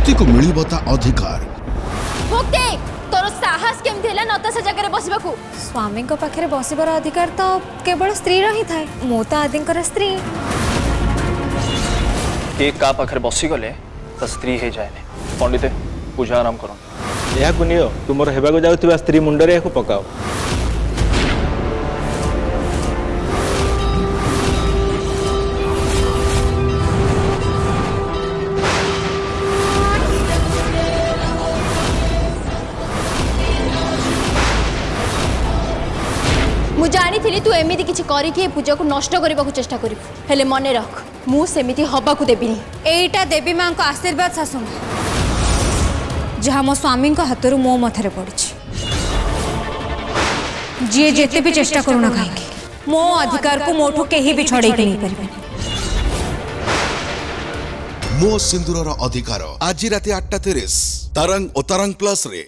मुक्ति को मिलिबो ता अधिकार। मुक्ति तोर साहस केमथि होला नता से जगह बसिबाकू स्वामी को पाखे बसबार अधिकार तो केवल स्त्री ही थाए मु तो आदिंकर स्त्री के का पाखे बसी गले ता स्त्री हे जाए पंडित पूजा आराम करो यह नियो तुम हेबाक जाउथिबा स्त्री मुंडरे याकू पकाओ मु जानी थी तू एमिति किछि करी कि पूजा को नष्ट करबा को चेष्टा करिबु हेले मने रख मु सेमिति हबा को देबिनी एटा देवी मां को आशीर्वाद शासन जहाँ मो स्वामी को हाथरू मो मथरे पड़ी जी जेते भी चेष्टा करूना कहीं मो अधिकार को मोठू कहीं भी छड़े नहीं पारे। मो सिंदूरर अधिकार आज राति 8:30 तरंग और तरंग प्लस रे।